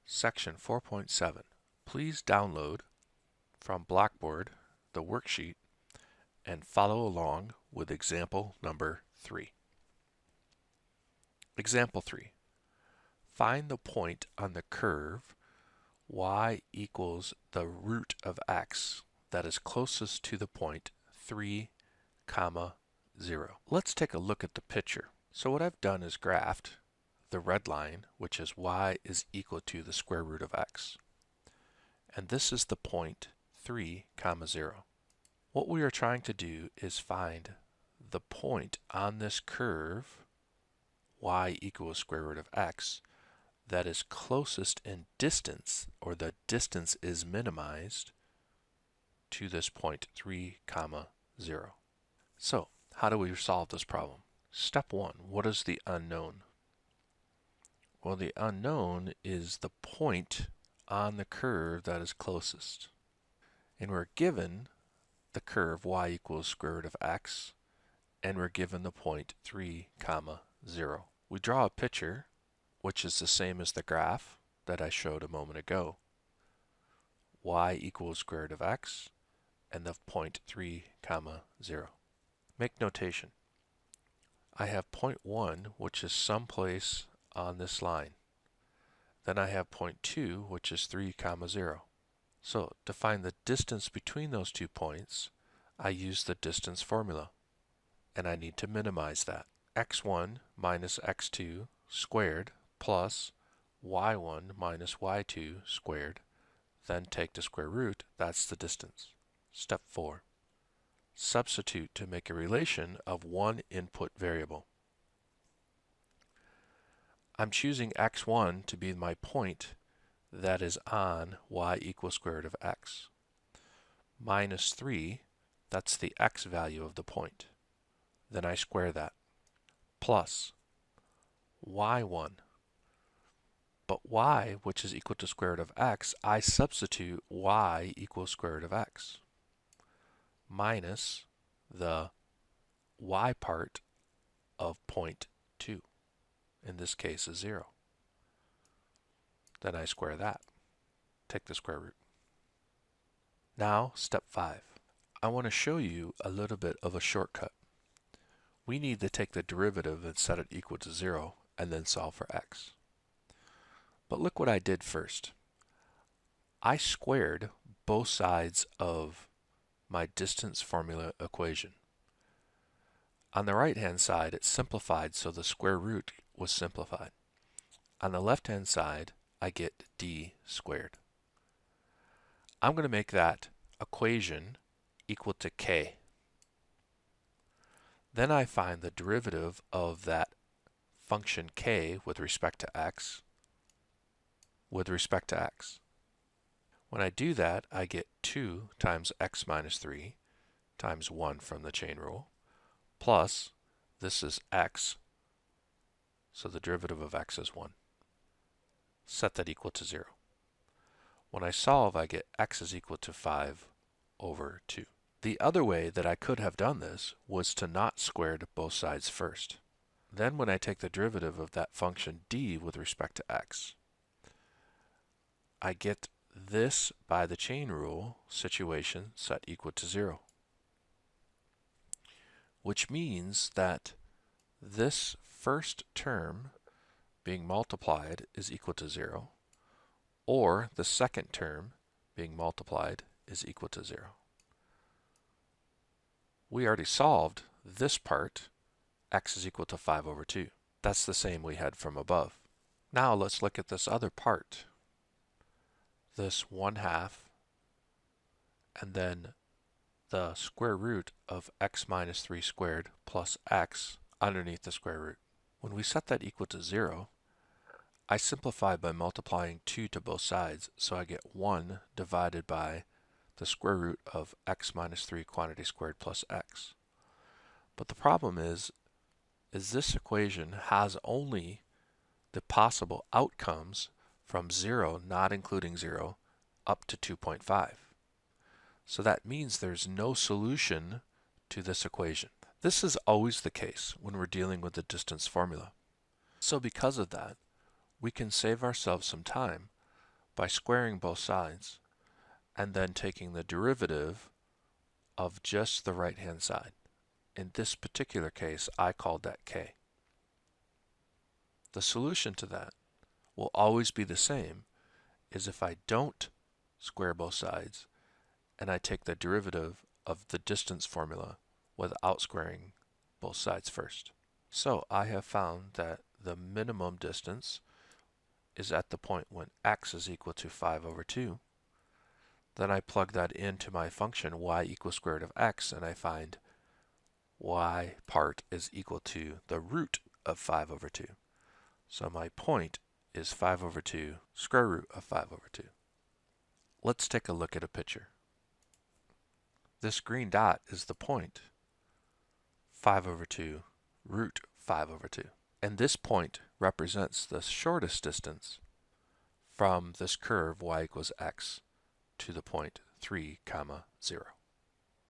Section 4.7. Please download from Blackboard the worksheet and follow along with example number 3. Example 3. Find the point on the curve y equals the root of x that is closest to the point 3, 0. Let's take a look at the picture. So what I've done is graphed the red line, which is y is equal to the square root of x. And this is the point 3, 0. What we are trying to do is find the point on this curve y equals square root of x that is closest in distance, or the distance is minimized, to this point 3, 0. So, how do we solve this problem? Step 1, what is the unknown? Well, the unknown is the point on the curve that is closest. And we're given the curve y equals square root of x, and we're given the point 3, 0. We draw a picture, which is the same as the graph that I showed a moment ago. Y equals square root of x, and the point 3, 0. Make notation. I have point 1, which is someplace on this line. Then I have point 2, which is 3, 0. So to find the distance between those 2 points, I use the distance formula, and I need to minimize that. x1 minus x2 squared plus y1 minus y2 squared, then take the square root, that's the distance. Step 4. Substitute to make a relation of one input variable. I'm choosing x1 to be my point that is on y equals square root of x. Minus 3, that's the x value of the point. Then I square that. Plus y1. But y, which is equal to square root of x, I substitute y equals square root of x. Minus the y part of point 2. In this case is 0. Then I square that. Take the square root. Now, step 5. I want to show you a little bit of a shortcut. We need to take the derivative and set it equal to 0 and then solve for x. But look what I did first. I squared both sides of my distance formula equation. On the right hand side it simplified, so the square root was simplified. On the left hand side I get d squared. I'm going to make that equation equal to k. Then I find the derivative of that function k with respect to x with respect to x. When I do that, I get 2 times x minus 3 times 1 from the chain rule, plus this is x, so the derivative of x is 1. Set that equal to 0. When I solve, I get x is equal to 5 over 2. The other way that I could have done this was to not square both sides first. Then when I take the derivative of that function d with respect to x, I get this by the chain rule situation set equal to 0. Which means that this first term being multiplied is equal to 0, or the second term being multiplied is equal to 0. We already solved this part, x is equal to 5 over 2. That's the same we had from above. Now let's look at this other part. This 1/2 and then the square root of x minus 3 squared plus x underneath the square root. When we set that equal to 0, I simplify by multiplying 2 to both sides, so I get 1 divided by the square root of x minus 3 quantity squared plus x. But the problem is this equation has only the possible outcomes from 0, not including 0, up to 2.5. So that means there's no solution to this equation. This is always the case when we're dealing with the distance formula. So because of that, we can save ourselves some time by squaring both sides and then taking the derivative of just the right-hand side. In this particular case, I called that k. The solution to that will always be the same, is if I don't square both sides and I take the derivative of the distance formula without squaring both sides first. So I have found that the minimum distance is at the point when x is equal to 5 over 2. Then I plug that into my function y equals square root of x, and I find y part is equal to the root of 5 over 2. So my point is 5 over 2 square root of 5 over 2. Let's take a look at a picture. This green dot is the point 5 over 2 root 5 over 2. And this point represents the shortest distance from this curve y equals x to the point 3, 0.